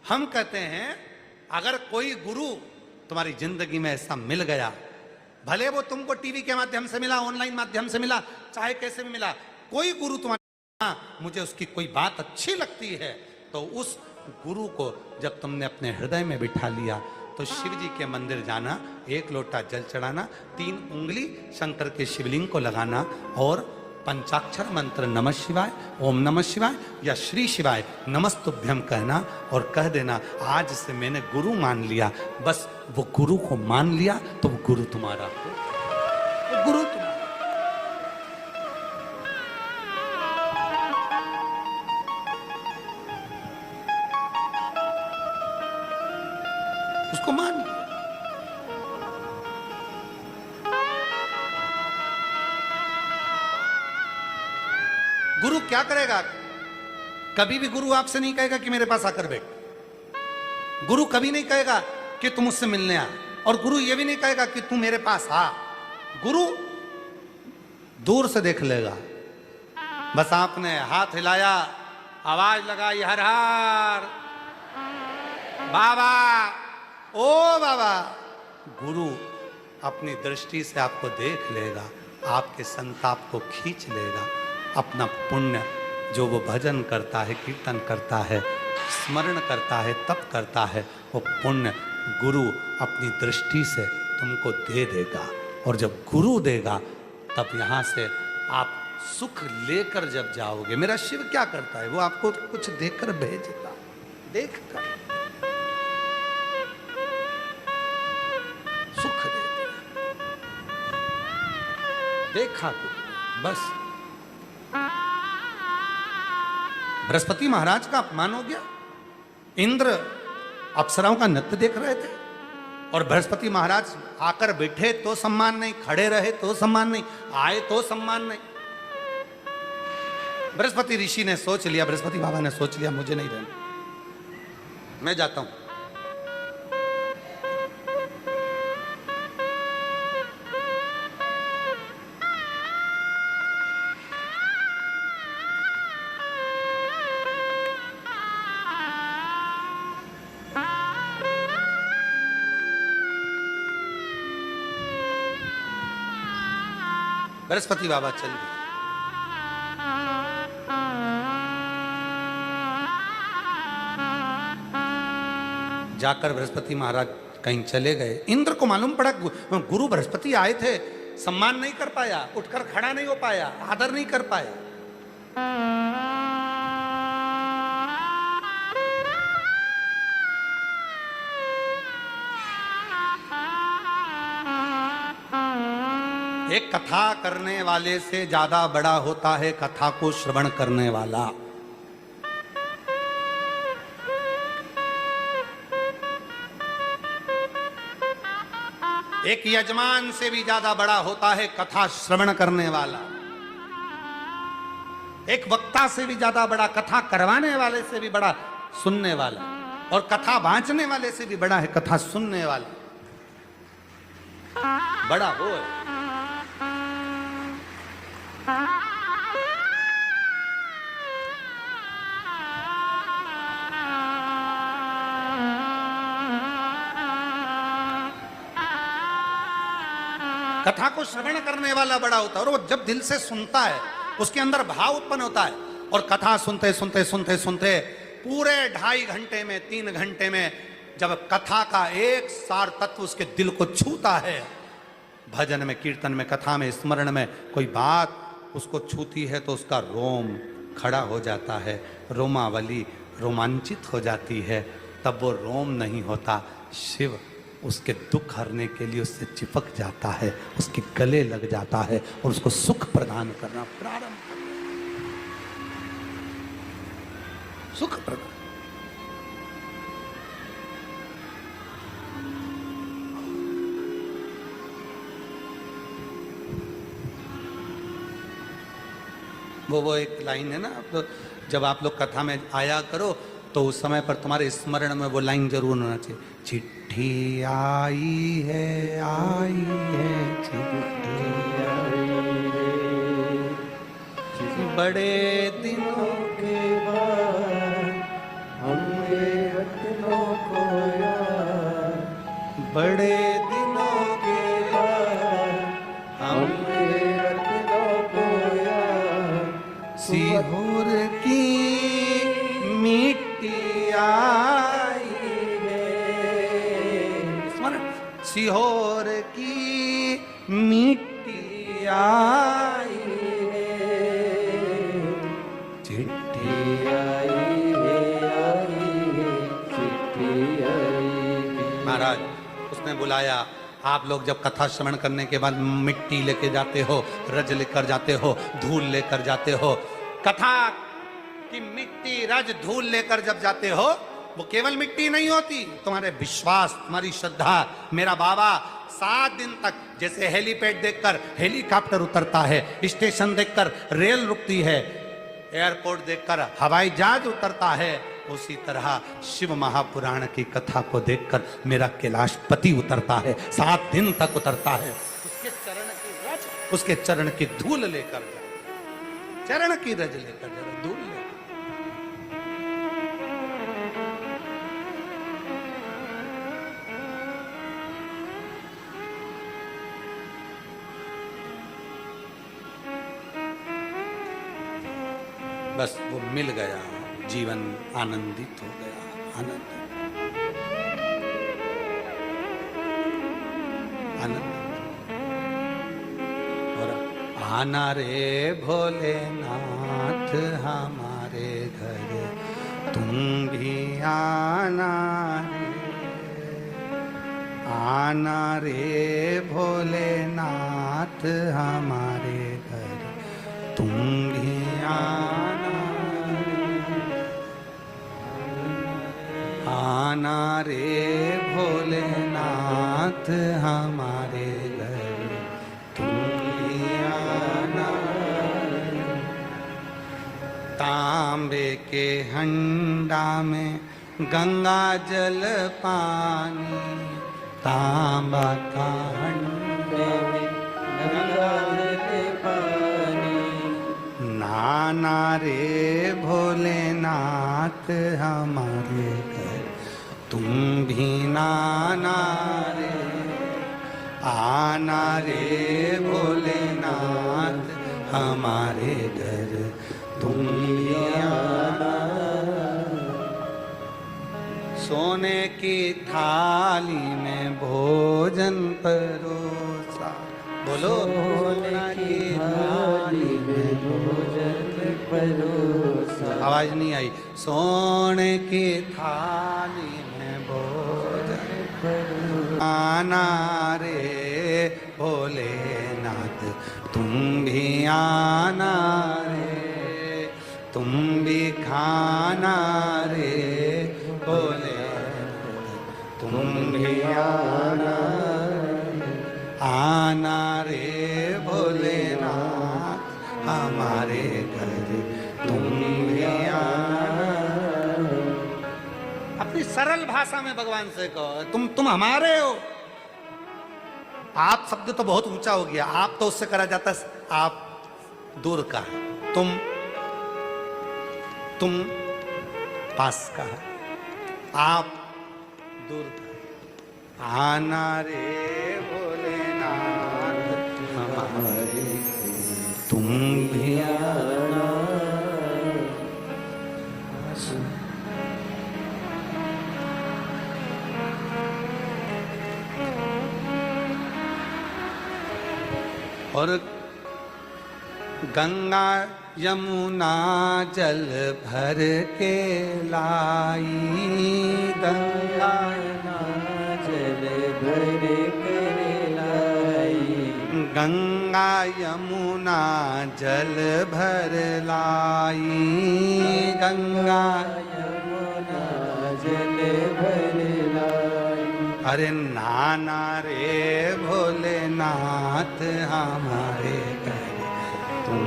हम कहते हैं अगर कोई गुरु तुम्हारी जिंदगी में ऐसा मिल गया, भले वो तुमको टीवी के माध्यम से मिला, ऑनलाइन माध्यम से मिला, चाहे कैसे भी मिला, कोई गुरु तुम्हारे, मुझे उसकी कोई बात अच्छी लगती है, तो उस गुरु को जब तुमने अपने हृदय में बिठा लिया तो शिव जी के मंदिर जाना, एक लोटा जल चढ़ाना, 3 उंगली शंकर के शिवलिंग को लगाना और पंचाक्षर मंत्र नमः शिवाय, ओम नमः शिवाय या श्री शिवाय नमस्तुभ्यम कहना और कह देना आज से मैंने गुरु मान लिया। बस वो गुरु को मान लिया तो वो गुरु तुम्हारा हो, वो गुरु तुम्हारा। उसको मान लिया। गुरु क्या करेगा? कभी भी गुरु आपसे नहीं कहेगा कि मेरे पास आकर बैठ। गुरु कभी नहीं कहेगा कि तुम मुझसे मिलने आ, और गुरु ये भी नहीं कहेगा कि तू मेरे पास आ। गुरु दूर से देख लेगा। बस आपने हाथ हिलाया, आवाज लगाई हर हर बाबा, ओ बाबा, गुरु अपनी दृष्टि से आपको देख लेगा, आपके संताप को खींच लेगा। अपना पुण्य जो वो भजन करता है, कीर्तन करता है, स्मरण करता है, तप करता है, वो पुण्य गुरु अपनी दृष्टि से तुमको दे देगा। और जब गुरु देगा तब यहाँ से आप सुख लेकर जब जाओगे। मेरा शिव क्या करता है? वो आपको कुछ देकर भेजता, देखकर सुख देता। देखा गुरु, बस। बृहस्पति महाराज का अपमान हो गया। इंद्र अप्सराओं का नृत्य देख रहे थे और बृहस्पति महाराज आकर बैठे तो सम्मान नहीं, खड़े रहे तो सम्मान नहीं, आए तो सम्मान नहीं। बृहस्पति ऋषि ने सोच लिया, बृहस्पति बाबा ने सोच लिया मुझे नहीं रहना, मैं जाता हूं। बृहस्पति बाबा चल गए। जाकर बृहस्पति महाराज कहीं चले गए। इंद्र को मालूम पड़ा गुरु बृहस्पति आए थे, सम्मान नहीं कर पाया, उठकर खड़ा नहीं हो पाया, आदर नहीं कर पाया। एक कथा करने वाले से ज्यादा बड़ा होता है कथा को श्रवण करने वाला। एक यजमान से भी ज्यादा बड़ा होता है कथा श्रवण करने वाला। एक वक्ता से भी ज्यादा बड़ा, कथा करवाने वाले से भी बड़ा सुनने वाला, और कथा बांचने वाले से भी बड़ा है कथा सुनने वाला। बड़ा वो है। कथा को श्रवण करने वाला बड़ा होता है, और वो जब दिल से सुनता है उसके अंदर भाव उत्पन्न होता है। और कथा सुनते सुनते सुनते सुनते पूरे 2.5 घंटे में, 3 घंटे में जब कथा का एक सार तत्व उसके दिल को छूता है, भजन में, कीर्तन में, कथा में, स्मरण में कोई बात उसको छूती है तो उसका रोम खड़ा हो जाता है, रोमावली रोमांचित हो जाती है। तब वो रोम नहीं होता, शिव उसके दुख हरने के लिए उससे चिपक जाता है, उसके गले लग जाता है और उसको सुख प्रदान करना प्रारंभ करता है। सुख प्रदान। वो एक लाइन है ना, तो जब आप लोग कथा में आया करो तो उस समय पर तुम्हारे स्मरण में वो लाइन जरूर होना चाहिए। चिट्ठी आई है चिट्ठी आई, बड़े दिनों के बाद हम ये बड़े दिनों के बाद हमने रत्नों को याद, सीहोर की मिट्टी आई है, सीहोर की मिट्टी आई है, चिट्ठी आई है, चिट्ठी आई है। महाराज उसने बुलाया, आप लोग जब कथा श्रवण करने के बाद मिट्टी लेके जाते हो, रज लेकर जाते हो, धूल लेकर जाते हो, कथा की मिट्टी रज धूल लेकर जब जाते हो, वो केवल मिट्टी नहीं होती, तुम्हारे विश्वास, तुम्हारी श्रद्धा। मेरा बाबा 7 दिन तक, जैसे हेलीपैड देखकर हेलीकॉप्टर उतरता है, स्टेशन देखकर रेल रुकती है, एयरपोर्ट देखकर हवाई जहाज उतरता है, उसी तरह शिव महापुराण की कथा को देखकर मेरा कैलाशपति उतरता है, 7 दिन तक उतरता है। उसके चरण की रज, उसके चरण की धूल लेकर जा, चरण की रज लेकर जा, धूल लेकर। बस वो मिल गया, जीवन आनंदित हो गया, आनंद आनंद। और आना रे भोलेनाथ हमारे घर, तुम भी आना रे, आना रे भोलेनाथ हमारे घर, तुम भी आना, आना रे भोलेनाथ हमारे घर, तुम भी आना। तांबे के हंडा में गंगा जल पानी, तांबा का हंडा में गंगा जल पानी, नाना रे भोलेनाथ हमारे घर, तुम भी नाना रे, आना रे भोलेनाथ हमारे घर, तुम भी आना। सोने की थाली में भोजन परोसा, बोलो सोने की थाली में भोजन परोसा, आवाज नहीं आई, सोने की थाली में भोजन परोसा, आना रे भोलेनाथ तुम भी आना रे, तुम भी खाना रे भोलेनाथ, तुम भी आना, आना रे भोलेनाथ हमारे घर, तुम भी आना। अपनी सरल भाषा में भगवान से कहो, तुम हमारे हो। आप शब्द तो बहुत ऊंचा हो गया, आप तो उससे करा जाता है आप दूर का है, तुम पास का है, आप दूर का। आना रे भोलेनाथ हमारे, तुम भी आना। और गंगा यमुना जल भर के लाई, गंगा जल भर के लाई, गंगा यमुना जल भर लाई, गंगा यमुना जल भर लाई। अरे नाना रे भोलेनाथ हमारे घर, तुम